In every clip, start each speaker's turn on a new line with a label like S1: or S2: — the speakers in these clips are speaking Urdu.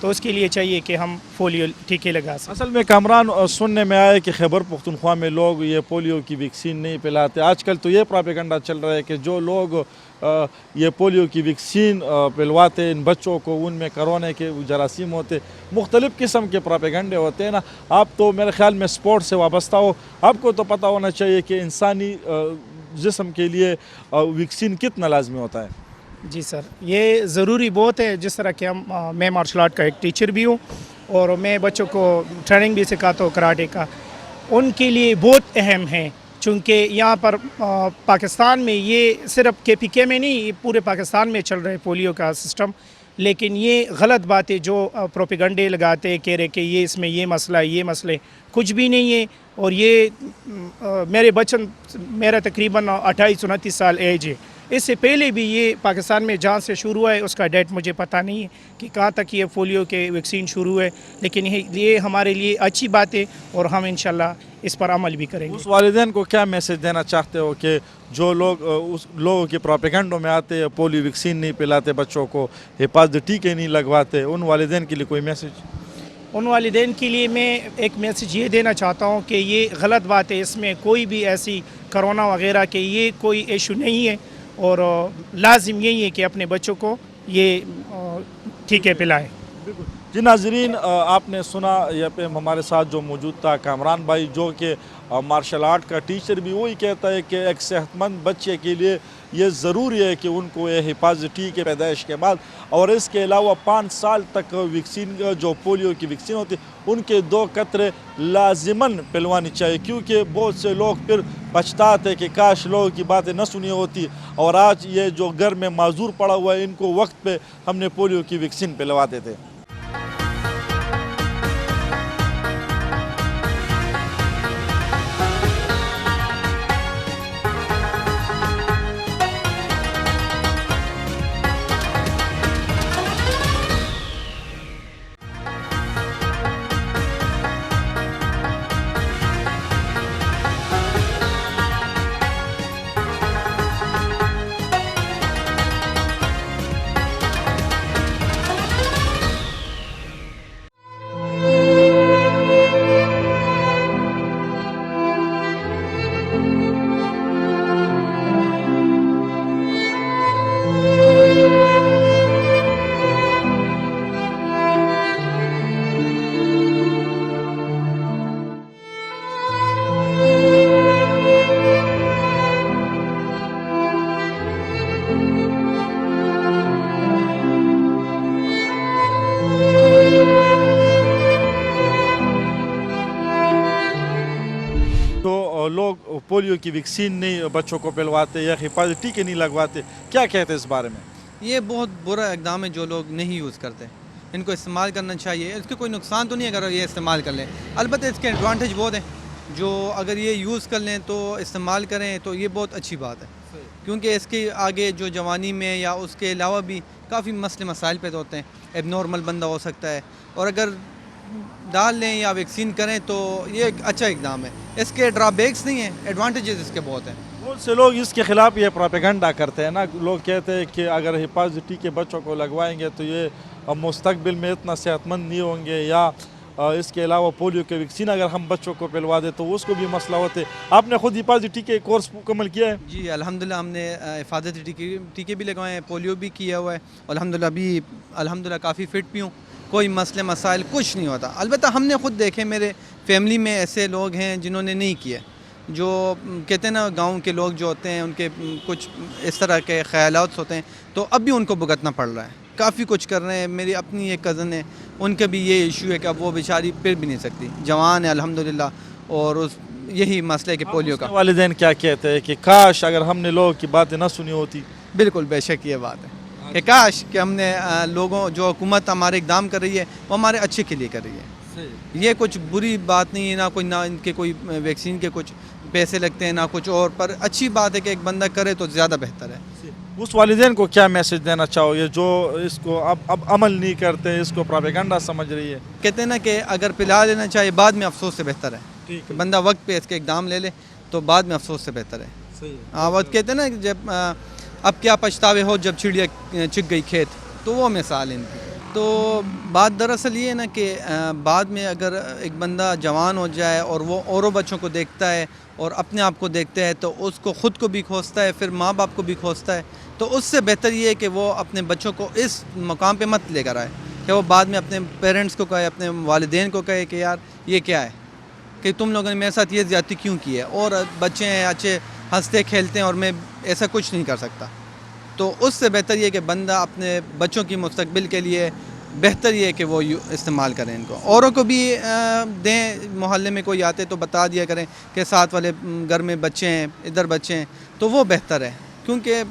S1: تو اس کے لیے چاہیے کہ ہم پولیو ٹیکے لگا سکیں.
S2: اصل میں کامران سننے میں آیا کہ خیبر پختونخوا میں لوگ یہ پولیو کی ویکسین نہیں پلاتے. آج کل تو یہ پراپیگنڈا چل رہا ہے کہ جو لوگ یہ پولیو کی ویکسین پلواتے ان بچوں کو ان میں کرونا کے جراثیم ہوتے, مختلف قسم کے پراپیگنڈے ہوتے ہیں نا. آپ تو میرے خیال میں سپورٹ سے وابستہ ہو, آپ کو تو پتہ ہونا چاہیے کہ انسانی جسم کے لیے ویکسین کتنا لازمی ہوتا ہے.
S1: جی سر, یہ ضروری بہت ہے. جس طرح کہ میں مارشل آرٹ کا ایک ٹیچر بھی ہوں اور میں بچوں کو ٹریننگ بھی سکھاتا ہوں کراٹے کا. ان کے لیے بہت اہم ہے, چونکہ یہاں پر پاکستان میں یہ صرف کے پی کے میں نہیں, یہ پورے پاکستان میں چل رہا ہے پولیو کا سسٹم. لیکن یہ غلط بات ہے جو پروپیگنڈے لگاتے کہہ رہے کہ یہ اس میں یہ مسئلہ ہے, یہ مسئلے کچھ بھی نہیں ہے. اور یہ میرا تقریباً 28-29 سال ایج ہے. اس سے پہلے بھی یہ پاکستان میں جہاں سے شروع ہوا ہے اس کا ڈیٹ مجھے پتہ نہیں ہے کہ کہاں تک یہ پولیو کے ویکسین شروع ہے. لیکن یہ ہمارے لیے اچھی بات ہے اور ہم انشاءاللہ اس پر عمل بھی کریں گے.
S2: اس والدین کو کیا میسج دینا چاہتے ہو کہ جو لوگ اس لوگوں کے پروپیگنڈوں میں آتے ہیں, پولیو ویکسین نہیں پلاتے بچوں کو, حفاظتی ٹیکے نہیں لگواتے, ان والدین کے لیے کوئی میسج؟
S1: ان والدین کے لیے میں ایک میسج یہ دینا چاہتا ہوں کہ یہ غلط بات ہے. اس میں کوئی بھی ایسی کرونا وغیرہ کہ یہ کوئی ایشو نہیں ہے, اور لازم یہی ہے کہ اپنے بچوں کو یہ ٹیکے پلائیں.
S2: جی ناظرین, آپ نے سنا یہ پہ ہمارے ساتھ جو موجود تھا کامران بھائی, جو کہ مارشل آرٹ کا ٹیچر بھی, وہی کہتا ہے کہ ایک صحت مند بچے کے لیے یہ ضروری ہے کہ ان کو یہ حفاظتی ٹیکے پیدائش کے بعد اور اس کے علاوہ 5 سال تک ویکسین جو پولیو کی ویکسین ہوتی ان کے 2 قطرے لازماً پلوانی چاہیے. کیونکہ بہت سے لوگ پھر پچھتاتے کہ کاش لوگوں کی باتیں نہ سنی ہوتی, اور آج یہ جو گھر میں معذور پڑا ہوا ہے ان کو وقت پہ ہم نے پولیو کی ویکسین پلواتے تھے. لوگ پولیو کی ویکسین نہیں بچوں کو پلواتے یا حفاظتی ٹیکے نہیں لگواتے, کیا کہتے ہیں اس بارے میں؟
S3: یہ بہت برا اقدام ہے جو لوگ نہیں یوز کرتے. ان کو استعمال کرنا چاہیے. اس کے کوئی نقصان تو نہیں ہے اگر یہ استعمال کر لیں, البتہ اس کے ایڈوانٹیج بہت ہیں. جو اگر یہ یوز کر لیں تو استعمال کریں تو یہ بہت اچھی بات ہے, کیونکہ اس کے آگے جو جوانی میں یا اس کے علاوہ بھی کافی مسئلے مسائل پیدا ہوتے ہیں. ایب نارمل بندہ ہو سکتا ہے, اور اگر ڈال لیں یا ویکسین کریں تو یہ ایک اچھا اقدام ہے. اس کے ڈرا بیکس نہیں ہیں, ایڈوانٹیجز اس کے بہت ہیں.
S2: بہت سے لوگ اس کے خلاف یہ پروپیگنڈا کرتے ہیں نا. لوگ کہتے ہیں کہ اگر حفاظتی ٹیکے بچوں کو لگوائیں گے تو یہ مستقبل میں اتنا صحت مند نہیں ہوں گے, یا اس کے علاوہ پولیو کے ویکسین اگر ہم بچوں کو پلوا دیں تو اس کو بھی مسئلہ ہوتے. آپ نے خود حفاظتی ٹیکے کورس مکمل کیا ہے؟
S3: جی الحمدللہ ہم نے حفاظتی ٹیکے بھی لگوائے ہیں, پولیو بھی کیا ہوا ہے. الحمدللہ بھی الحمدللہ کافی فٹ بھی ہوں, کوئی مسئلے مسائل کچھ نہیں ہوتا. البتہ ہم نے خود دیکھے, میرے فیملی میں ایسے لوگ ہیں جنہوں نے نہیں کیا, جو کہتے ہیں نا گاؤں کے لوگ جو ہوتے ہیں ان کے کچھ اس طرح کے خیالات ہوتے ہیں, تو اب بھی ان کو بھگتنا پڑ رہا ہے. کافی کچھ کر رہے ہیں. میری اپنی ایک کزن ہے, ان کا بھی یہ ایشو ہے کہ اب وہ بیچاری پھر بھی نہیں سکتی, جوان ہے الحمدللہ, اور یہی مسئلہ کہ پولیو کا.
S2: والدین کیا کہتے ہیں کہ کاش اگر ہم نے لوگوں کی باتیں نہ سنی ہوتی؟
S3: بالکل بے شک یہ بات ہے کہ کاش کہ ہم نے لوگوں, جو حکومت ہمارے اقدام کر رہی ہے وہ ہمارے اچھے کے لیے کر رہی ہے. یہ کچھ بری بات نہیں ہے, نہ ان کے کوئی ویکسین کے کچھ پیسے لگتے ہیں نہ کچھ اور, پر اچھی بات ہے کہ ایک بندہ کرے تو زیادہ بہتر ہے.
S2: اس والدین کو کیا میسج دینا چاہو گے جو اس کو اب عمل نہیں کرتے, اس کو پروپیگنڈا سمجھ رہی ہے؟
S3: کہتے ہیں نا کہ اگر پلا لینا چاہیے بعد میں افسوس سے بہتر ہے. بندہ وقت پہ اس کے اقدام لے لے تو بعد میں افسوس سے بہتر ہے. وقت کہتے ہیں نا کہ جب اب کیا پچھتاوے ہو جب چڑیا چگ گئی کھیت, تو وہ مثال ان کی. تو بات دراصل یہ ہے نا کہ بعد میں اگر ایک بندہ جوان ہو جائے اور وہ اوروں بچوں کو دیکھتا ہے اور اپنے آپ کو دیکھتا ہے تو اس کو خود کو بھی کھوجتا ہے، پھر ماں باپ کو بھی کھوجتا ہے. تو اس سے بہتر یہ ہے کہ وہ اپنے بچوں کو اس مقام پہ مت لے کر آئے کہ وہ بعد میں اپنے پیرنٹس کو کہے، اپنے والدین کو کہے کہ یار یہ کیا ہے، کہ تم لوگوں نے میرے ساتھ یہ زیادتی کیوں کی ہے، اور بچے ہیں اچھے ہنستے کھیلتے ہیں اور میں ایسا کچھ نہیں کر سکتا. تو اس سے بہتر یہ کہ بندہ اپنے بچوں کی مستقبل کے لیے بہتر یہ ہے کہ وہ استعمال کریں ان کو. اوروں کو بھی دیں، محلے میں کوئی آتے تو بتا دیا کریں کہ ساتھ والے گھر میں بچے ہیں، ادھر بچے ہیں، تو وہ بہتر ہے. کیونکہ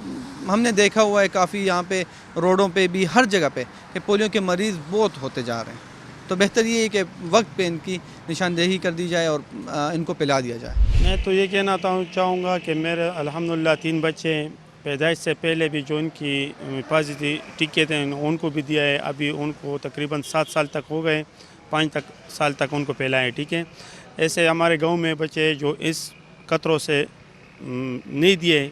S3: ہم نے دیکھا ہوا ہے کافی یہاں پہ روڈوں پہ بھی ہر جگہ پہ کہ پولیو کے مریض بہت ہوتے جا رہے ہیں. تو بہتر یہ ہے کہ وقت پہ ان کی نشاندہی کر دی جائے اور ان کو پلا دیا جائے.
S4: میں تو یہ کہنا چاہوں گا کہ میرے الحمدللہ 3 بچے ہیں. پیدائش سے پہلے بھی جو ان کی حفاظتی ٹیکے تھے ان کو بھی دیا ہے. ابھی ان کو تقریباً 7 سال تک ہو گئے، 5 سال تک ان کو پھیلائے. ٹھیک ہے، ایسے ہمارے گاؤں میں بچے جو اس خطروں سے نہیں دیے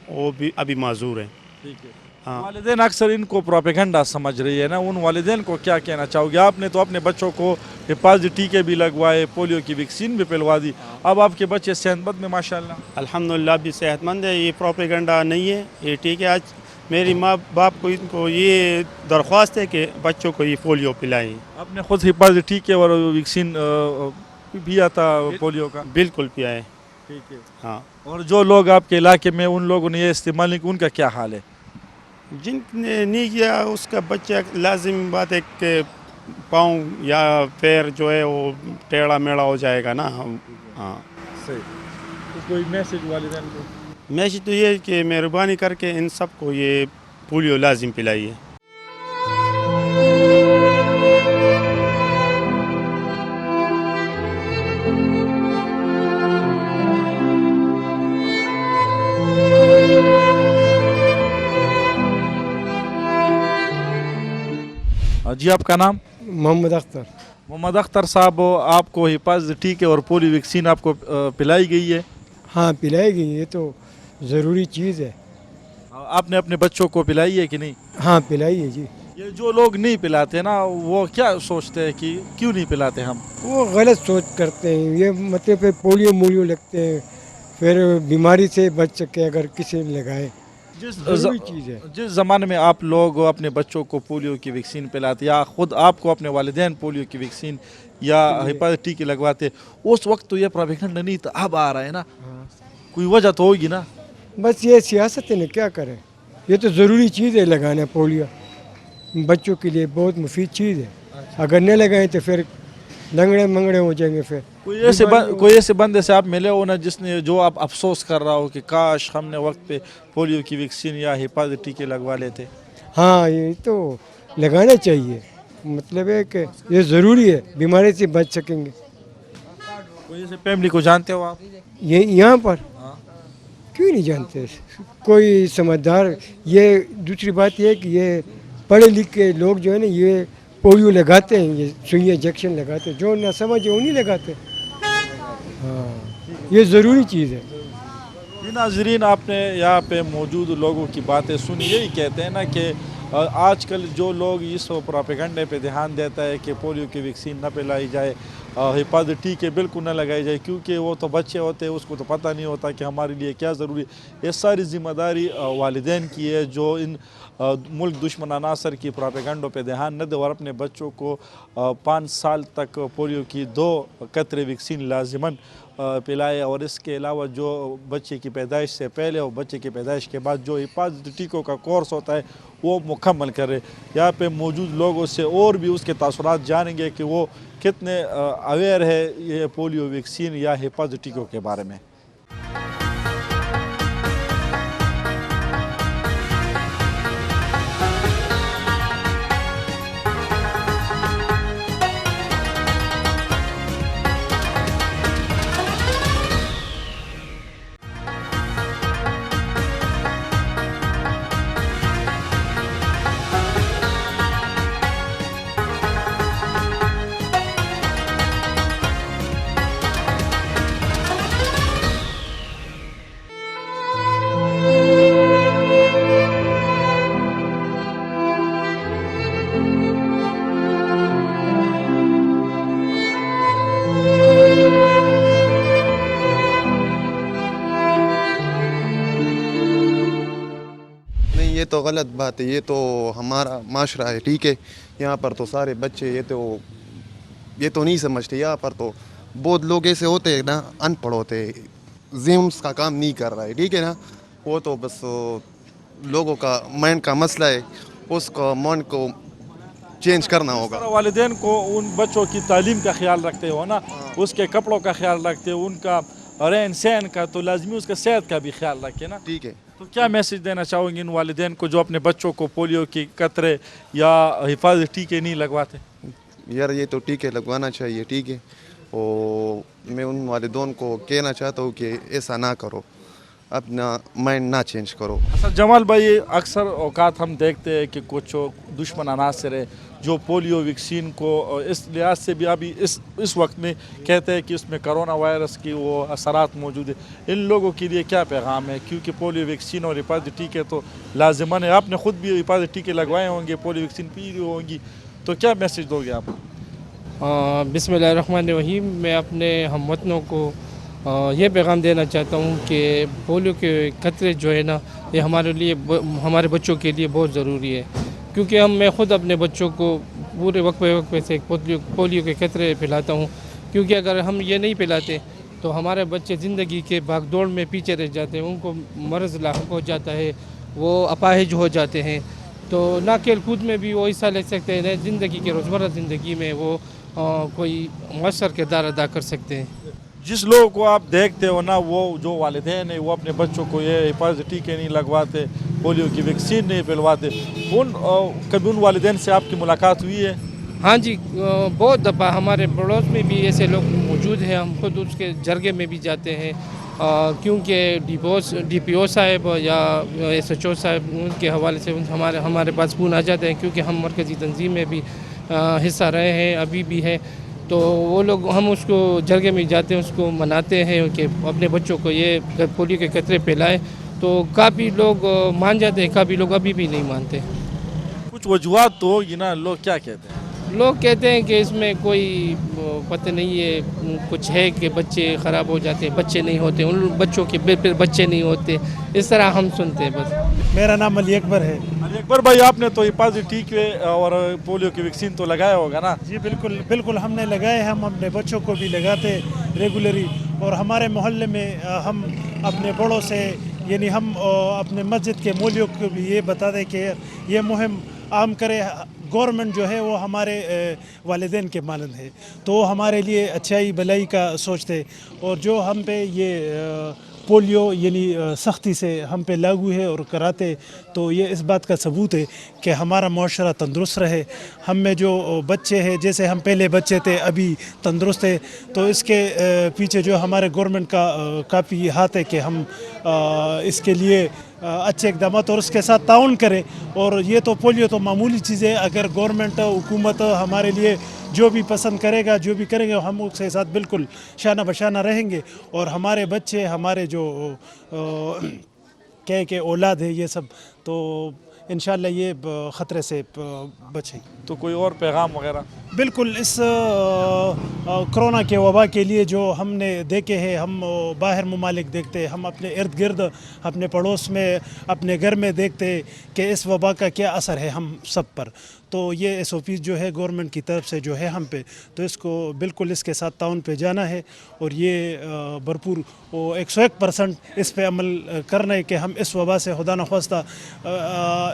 S4: وہ بھی ابھی معذور ہیں.
S2: ٹھیک ہے.
S4: ہاں،
S2: والدین اکثر ان کو پروپیگنڈا سمجھ رہی ہے نا، ان والدین کو کیا کہنا چاہو گے؟ آپ نے تو اپنے بچوں کو حفاظتی ٹیکے بھی لگوائے، پولیو کی ویکسین بھی پلوا دی، اب آپ کے بچے صحت مند میں ماشاءاللہ؟
S4: الحمدللہ بھی صحت مند ہے. یہ پروپیگنڈا نہیں ہے یہ. ٹھیک ہے، آج میری ماں باپ کو ان کو یہ درخواست ہے کہ بچوں کو یہ پولیو پلائیں.
S2: آپ نے خود حفاظتی ٹیکے اور ویکسین بھی آتا پولیو کا؟
S4: بالکل پیا ہے.
S2: ٹھیک ہے.
S4: ہاں،
S2: اور جو لوگ آپ کے علاقے میں ان لوگوں نے یہ استعمال نہیں کیا، ان کا کیا حال ہے؟
S4: جن نے نہیں کیا اس کا بچہ لازم بات ہے کہ پاؤں یا پیر جو ہے وہ ٹیڑھا میڑھا ہو جائے گا نا. ہاں،
S2: صحیح. تو کوئی میسج والدین کو؟
S4: میسج تو یہ ہے کہ مہربانی کر کے ان سب کو یہ پولیو لازم پلائیے.
S2: جی آپ کا نام؟
S5: محمد اختر.
S2: محمد اختر صاحب، آپ کو حفاظتی ٹیکے اور پولیو ویکسین آپ کو پلائی گئی ہے؟
S5: ہاں پلائی گئی، یہ تو ضروری چیز ہے.
S2: آپ نے اپنے بچوں کو پلائی ہے کہ نہیں؟
S5: ہاں پلائی ہے جی.
S2: یہ جو لوگ نہیں پلاتے نا وہ کیا سوچتے ہیں کہ کیوں نہیں پلاتے ہم؟
S5: وہ غلط سوچ کرتے ہیں. یہ مطلب پولیو مولیو لگتے ہیں، پھر بیماری سے بچ سکے اگر کسی نے لگائے. ضروری چیز ہے.
S2: جس زمانے میں آپ لوگ اپنے بچوں کو پولیو کی ویکسین پلاتے یا خود آپ کو اپنے والدین پولیو کی ویکسین یا حفاظتی ٹیکے لگواتے، اس وقت تو یہ پروپیگنڈا نہیں تھا، اب آ رہا ہے نا، کوئی وجہ تو ہوگی نا؟
S5: بس یہ سیاست ہے نا، کیا کریں. یہ تو ضروری چیز ہے لگانا. پولیو بچوں کے لیے بہت مفید چیز ہے. اگر نہیں لگائیں تو پھر لنگڑے منگڑے ہو جائیں گے. پھر
S2: کوئی ایسے بندے سے آپ ملے ہو نا جس نے جو آپ افسوس کر رہا ہو کہ کاش ہم نے وقت پہ پولیو کی ویکسین یا حفاظتی ٹیکے لگوا لیتے؟
S5: ہاں یہ تو لگانا چاہیے. مطلب ہے کہ یہ ضروری ہے، بیماری سے بچ سکیں گے.
S2: کوئی ایسے فیملی کو جانتے ہو آپ؟
S5: یہ یہاں پر کیوں نہیں جانتے کوئی سمجھدار. یہ دوسری بات یہ ہے کہ یہ پڑھے لکھے لوگ جو ہے نا یہ پولیو لگاتے ہیں، یہ سوئی انجیکشن لگاتے ہیں. جو نہ سمجھے وہ نہیں لگاتے. ہاں یہ ضروری چیز ہے.
S2: جی ناظرین، آپ نے یہاں پہ موجود لوگوں کی باتیں سنی. یہی کہتے ہیں نا کہ آج کل جو لوگ اس پروپیگنڈے پہ دھیان دیتا ہے کہ پولیو کی ویکسین نہ پلائی جائے، حفاظتی ٹیکے بالکل نہ لگائی جائے، کیونکہ وہ تو بچے ہوتے ہیں، اس کو تو پتہ نہیں ہوتا کہ ہمارے لیے کیا ضروری ہے. یہ ساری ذمہ داری والدین کی ہے جو ان ملک دشمن عناصر کی پروپیگنڈوں پہ دھیان نہ دے اور اپنے بچوں کو 5 سال تک پولیو کی 2 قطرے ویکسین لازماً پلائے. اور اس کے علاوہ جو بچے کی پیدائش سے پہلے اور بچے کی پیدائش کے بعد جو حفاظتی ٹیکوں کا کورس ہوتا ہے وہ مکمل کرے. یہاں پہ موجود لوگوں سے اور بھی اس کے تاثرات جانیں گے کہ وہ کتنے اویئر ہے یہ پولیو ویکسین یا حفاظتی ٹیکوں کے بارے میں.
S6: تو غلط بات ہے، یہ تو ہمارا معاشرہ ہے، ٹھیک ہے. یہاں پر تو سارے بچے یہ تو نہیں سمجھتے. یہاں پر تو بہت لوگ ایسے ہوتے ہیں نا، ان پڑھ ہوتے، زیمس کا کام نہیں کر رہا ہے، ٹھیک ہے نا. وہ تو بس لوگوں کا مائنڈ کا مسئلہ ہے، اس کو مائنڈ کو چینج کرنا ہوگا.
S2: والدین کو ان بچوں کی تعلیم کا خیال رکھتے ہو نا، اس کے کپڑوں کا خیال رکھتے ہو، ان کا رہن سہن کا، تو لازمی اس کا صحت کا بھی خیال رکھے نا.
S6: ٹھیک ہے.
S2: تو کیا میسج دینا چاہو گے ان والدین کو جو اپنے بچوں کو پولیو کی قطرے یا حفاظتی ٹیکے نہیں لگواتے؟
S6: یار یہ تو ٹیکے لگوانا چاہیے، ٹھیک ہے. اور میں ان والدین کو کہنا چاہتا ہوں کہ ایسا نہ کرو، اپنا مائنڈ نہ چینج کرو.
S2: اصل جمال بھائی، اکثر اوقات ہم دیکھتے ہیں کہ کچھ دشمن عناصر ہے جو پولیو ویکسین کو اس لحاظ سے بھی ابھی اس وقت میں کہتے ہیں کہ اس میں کرونا وائرس کی وہ اثرات موجود ہے. ان لوگوں کے لیے کیا پیغام ہے؟ کیونکہ پولیو ویکسین اور حفاظتی ٹیکے تو لازماً ہے، آپ نے خود بھی حفاظتی ٹیکے لگوائے ہوں گے، پولیو ویکسین پی ہوں گی، تو کیا میسج دو گے آپ؟
S7: بسم اللہ الرحمن الرحیم. میں اپنے ہم وطنوں کو یہ پیغام دینا چاہتا ہوں کہ پولیو کے قطرے جو ہے نا، یہ ہمارے بچوں کے لیے بہت ضروری ہے. کیونکہ میں خود اپنے بچوں کو پورے وقفے سے پولیو کے قطرے پلاتا ہوں. کیونکہ اگر ہم یہ نہیں پلاتے تو ہمارے بچے زندگی کے بھاگ دوڑ میں پیچھے رہ جاتے ہیں، ان کو مرض لاحق ہو جاتا ہے، وہ اپاہج ہو جاتے ہیں. تو نہ کھیل کود میں بھی وہ حصہ لے سکتے ہیں، نہ زندگی کے روزمرہ زندگی میں وہ کوئی مؤثر کردار ادا کر سکتے ہیں.
S2: جس لوگوں کو آپ دیکھتے ہو نا، وہ جو والدین ہیں وہ اپنے بچوں کو یہ حفاظتی ٹیکے نہیں لگواتے، پولیو کی ویکسین نہیں پلواتے، کبھی ان والدین سے آپ کی ملاقات ہوئی ہے؟
S7: ہاں جی، بہت دفعہ ہمارے پڑوس میں بھی ایسے لوگ موجود ہیں. ہم خود اس کے جرگے میں بھی جاتے ہیں، کیونکہ ڈی پی او صاحب یا ایس ایچ او صاحب ان کے حوالے سے ہمارے پاس فون آ جاتے ہیں، کیونکہ ہم مرکزی تنظیم میں بھی حصہ رہے ہیں، ابھی بھی ہے. تو وہ لوگ، ہم اس کو جرگے میں جاتے ہیں، اس کو مناتے ہیں کہ اپنے بچوں کو یہ پولیو کے قطرے پلائے. تو کافی لوگ مان جاتے ہیں، کافی لوگ ابھی بھی نہیں مانتے.
S2: کچھ وجوہات تو ہوگی نا، لوگ کیا کہتے ہیں؟
S7: لوگ کہتے ہیں کہ اس میں کوئی پتہ نہیں ہے، کچھ ہے کہ بچے خراب ہو جاتے ہیں، بچے نہیں ہوتے، ان بچوں کے بچے نہیں ہوتے، اس طرح ہم سنتے ہیں بس.
S1: میرا نام علی اکبر ہے.
S2: علی اکبر بھائی، آپ نے تو حفاظتی ٹیکے اور پولیو کی ویکسین تو لگایا ہوگا نا؟
S1: جی بالکل ہم نے لگائے. ہم اپنے بچوں کو بھی لگاتے ریگولری. اور ہمارے محلے میں ہم اپنے بڑوں سے، یعنی ہم اپنے مسجد کے مولیوں کو بھی یہ بتا دیں کہ یہ مہم عام کرے. گورنمنٹ جو ہے وہ ہمارے والدین کے مانند ہے، تو ہمارے لیے اچھائی بھلائی کا سوچتے. اور جو ہم پہ یہ پولیو یعنی سختی سے ہم پہ لاگو ہے اور کراتے، تو یہ اس بات کا ثبوت ہے کہ ہمارا معاشرہ تندرست رہے. ہم میں جو بچے ہیں، جیسے ہم پہلے بچے تھے ابھی تندرست ہے، تو اس کے پیچھے جو ہمارے گورنمنٹ کا کافی ہاتھ ہے کہ ہم اس کے لیے اچھے اقدامات اور اس کے ساتھ تعاون کریں. اور یہ تو پولیو تو معمولی چیز ہے. اگر گورنمنٹ حکومت ہمارے لیے جو بھی پسند کرے گا، جو بھی کریں گے، ہم اس کے ساتھ بالکل شانہ بشانہ رہیں گے. اور ہمارے بچے، ہمارے جو کہ اولاد ہے، یہ سب تو انشاءاللہ یہ خطرے سے بچیں.
S2: تو کوئی اور پیغام وغیرہ؟
S1: بالکل اس کرونا کے وبا کے لیے جو ہم نے دیکھے ہیں، ہم باہر ممالک دیکھتے، ہم اپنے ارد گرد، اپنے پڑوس میں، اپنے گھر میں دیکھتے کہ اس وبا کا کیا اثر ہے ہم سب پر. تو یہ ایس او پیز جو ہے گورنمنٹ کی طرف سے جو ہے ہم پہ، تو اس کو بالکل اس کے ساتھ تعاون پہ جانا ہے. اور یہ بھرپور 101% اس پہ عمل کرنا ہے کہ ہم اس وبا سے خدا نخواستہ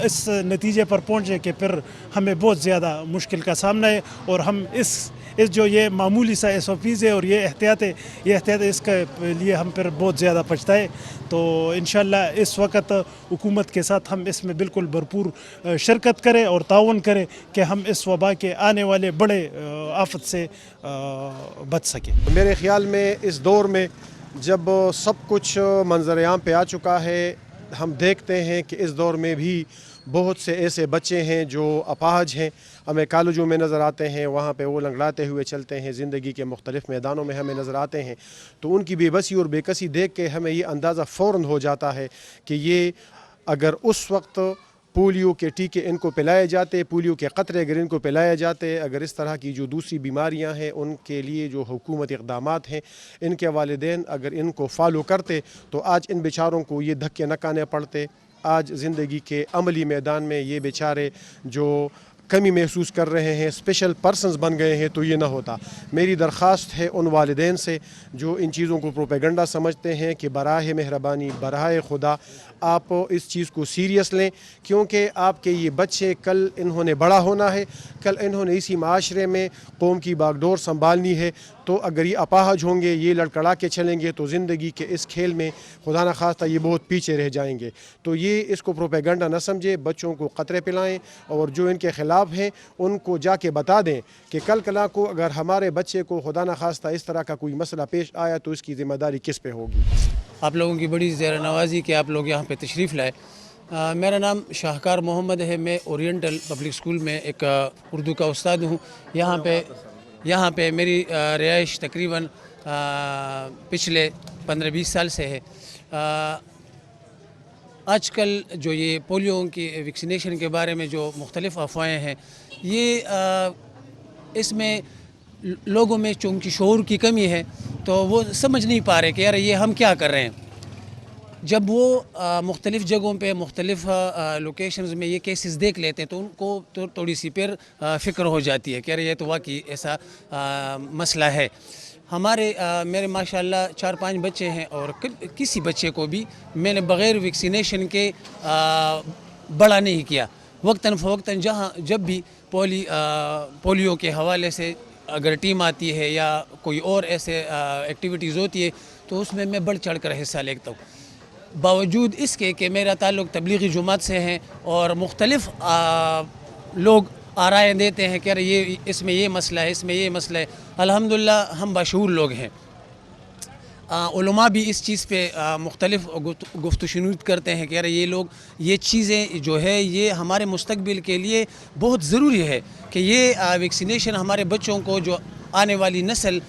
S1: اس نتیجے پر پہنچے کہ پھر ہمیں بہت زیادہ مشکل کا سامنا ہے. اور ہم اس جو یہ معمولی سا ایس او پیز ہے اور یہ احتیاط ہے، اس کے لیے ہم پھر بہت زیادہ پچھتائے. تو انشاءاللہ اس وقت حکومت کے ساتھ ہم اس میں بالکل بھرپور شرکت کریں اور تعاون کریں کہ ہم اس وبا کے آنے والے بڑے آفت سے بچ سکیں.
S8: میرے خیال میں اس دور میں جب سب کچھ منظر عام پہ آ چکا ہے، ہم دیکھتے ہیں کہ اس دور میں بھی بہت سے ایسے بچے ہیں جو اپاہج ہیں. ہمیں کالجوں میں نظر آتے ہیں، وہاں پہ وہ لنگڑاتے ہوئے چلتے ہیں، زندگی کے مختلف میدانوں میں ہمیں نظر آتے ہیں. تو ان کی بے بسی اور بے کسی دیکھ کے ہمیں یہ اندازہ فوراً ہو جاتا ہے کہ یہ اگر اس وقت پولیو کے ٹیکے ان کو پلائے جاتے، پولیو کے قطرے اگر ان کو پلائے جاتے، اگر اس طرح کی جو دوسری بیماریاں ہیں ان کے لیے جو حکومت اقدامات ہیں، ان کے والدین اگر ان کو فالو کرتے، تو آج ان بیچاروں کو یہ دھکے نہ کھانے پڑتے، آج زندگی کے عملی میدان میں یہ بیچارے جو کمی محسوس کر رہے ہیں، اسپیشل پرسنز بن گئے ہیں، تو یہ نہ ہوتا۔ میری درخواست ہے ان والدین سے جو ان چیزوں کو پروپیگنڈا سمجھتے ہیں کہ براہ مہربانی براہ خدا آپ اس چیز کو سیریس لیں، کیونکہ آپ کے یہ بچے کل انہوں نے بڑا ہونا ہے، کل انہوں نے اسی معاشرے میں قوم کی باغ ڈور سنبھالنی ہے۔ تو اگر یہ اپاہج ہوں گے، یہ لڑکڑا کے چلیں گے، تو زندگی کے اس کھیل میں خدا نخواستہ یہ بہت پیچھے رہ جائیں گے۔ تو یہ اس کو پروپیگنڈا نہ سمجھے، بچوں کو قطرے پلائیں، اور جو ان کے خلاف ہیں ان کو جا کے بتا دیں کہ کل کلا کو اگر ہمارے بچے کو خدا نخواستہ اس طرح کا کوئی مسئلہ پیش آیا تو اس کی ذمہ داری کس پہ ہوگی۔
S9: آپ لوگوں کی بڑی زیر نوازی کہ آپ لوگ یہاں پہ تشریف لائے۔ میرا نام شاہکار محمد ہے، میں اورینٹل پبلک اسکول میں ایک اردو کا استاد ہوں۔ یہاں پہ میری رہائش تقریباً پچھلے 15-20 سال سے ہے۔ آج کل جو یہ پولیو کی ویکسینیشن کے بارے میں جو مختلف افواہیں ہیں، یہ اس میں لوگوں میں چونکہ شعور کی کمی ہے تو وہ سمجھ نہیں پا رہے کہ یار یہ ہم کیا کر رہے ہیں۔ جب وہ مختلف جگہوں پہ مختلف لوکیشنز میں یہ کیسز دیکھ لیتے ہیں تو ان کو تھوڑی سی پھر فکر ہو جاتی ہے کہ یار یہ تو واقعی ایسا مسئلہ ہے۔ میرے ماشاءاللہ 4-5 بچے ہیں، اور کسی بچے کو بھی میں نے بغیر ویکسینیشن کے بڑا نہیں کیا۔ وقتاً فوقتاً جب بھی پولیو کے حوالے سے اگر ٹیم آتی ہے یا کوئی اور ایسے ایکٹیویٹیز ہوتی ہے تو اس میں بڑھ چڑھ کر حصہ لیتا ہوں۔ باوجود اس کے کہ میرا تعلق تبلیغی جماعت سے ہے اور مختلف لوگ آرائیں دیتے ہیں کہ ارے یہ اس میں یہ مسئلہ ہے، اس میں یہ مسئلہ ہے۔ الحمدللہ ہم باشعور لوگ ہیں۔ علماء بھی اس چیز پہ مختلف گفت و شنود کرتے ہیں کہ ارے یہ چیزیں جو ہے یہ ہمارے مستقبل کے لیے بہت ضروری ہے کہ یہ ویکسینیشن ہمارے بچوں کو جو آنے والی نسل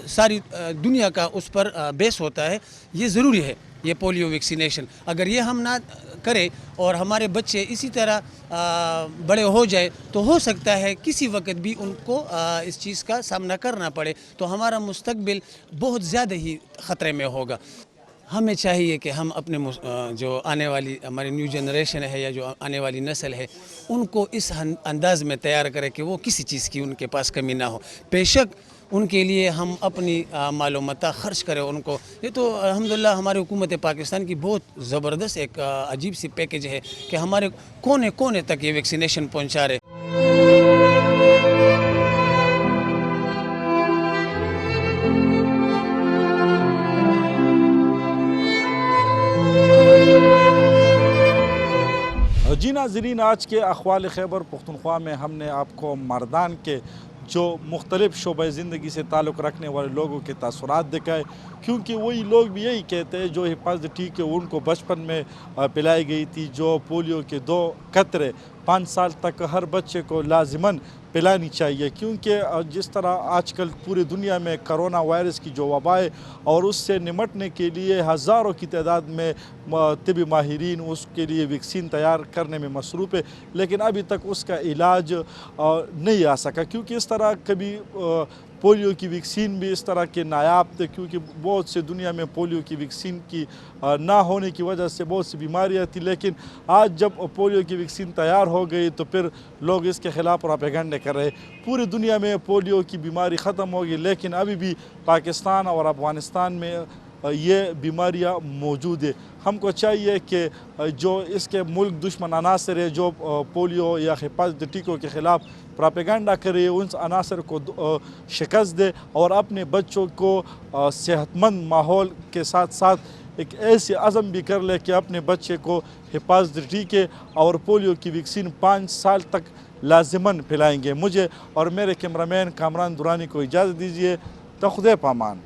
S9: ساری دنیا کا اس پر بیس ہوتا ہے، یہ ضروری ہے یہ پولیو ویکسینیشن۔ اگر یہ ہم نہ کریں اور ہمارے بچے اسی طرح بڑے ہو جائے تو ہو سکتا ہے کسی وقت بھی ان کو اس چیز کا سامنا کرنا پڑے، تو ہمارا مستقبل بہت زیادہ ہی خطرے میں ہوگا۔ ہمیں چاہیے کہ ہم اپنے جو آنے والی ہماری نیو جنریشن ہے یا جو آنے والی نسل ہے ان کو اس انداز میں تیار کریں کہ وہ کسی چیز کی ان کے پاس کمی نہ ہو۔ بے شک ان کے لیے ہم اپنی معلومات خرچ کریں ان کو۔ یہ تو الحمدللہ ہماری حکومت پاکستان کی بہت زبردست ایک عجیب سی پیکیج ہے کہ ہمارے کونے کونے تک یہ ویکسینیشن پہنچا رہے۔
S2: جی ناظرین، آج کے اخبار خیبر پختونخوا میں ہم نے آپ کو مردان کے جو مختلف شعبۂ زندگی سے تعلق رکھنے والے لوگوں کے تاثرات دکھائے، کیونکہ وہی لوگ بھی یہی کہتے ہیں جو حفاظتی ٹیکے ان کو بچپن میں پلائی گئی تھی، جو پولیو کے 2 قطرے 5 سال تک ہر بچے کو لازماً پلانی چاہیے، کیونکہ جس طرح آج کل پوری دنیا میں کرونا وائرس کی جو وبا ہے اور اس سے نمٹنے کے لیے ہزاروں کی تعداد میں طبی ماہرین اس کے لیے ویکسین تیار کرنے میں مصروف ہے، لیکن ابھی تک اس کا علاج نہیں آ سکا، کیونکہ اس طرح کبھی پولیو کی ویکسین بھی اس طرح کے نایاب تھے، کیونکہ بہت سے دنیا میں پولیو کی ویکسین کی نہ ہونے کی وجہ سے بہت سی بیماریاں تھیں، لیکن آج جب پولیو کی ویکسین تیار ہو گئی تو پھر لوگ اس کے خلاف پروپیگنڈے کر رہے۔ پوری دنیا میں پولیو کی بیماری ختم ہوگی، لیکن ابھی بھی پاکستان اور افغانستان میں یہ بیماریاں موجود ہے۔ ہم کو چاہیے کہ جو اس کے ملک دشمن عناصر ہے جو پولیو یا حفاظتی ٹیکوں کے خلاف پروپیگنڈا کرے، ان عناصر کو شکست دے اور اپنے بچوں کو صحت مند ماحول کے ساتھ ساتھ ایک ایسے عزم بھی کر لے کہ اپنے بچے کو حفاظتی ٹیکے اور پولیو کی ویکسین 5 سال تک لازماً پلائیں گے۔ مجھے اور میرے کیمرہ مین کامران دورانی کو اجازت دیجیے۔ خدا پامان۔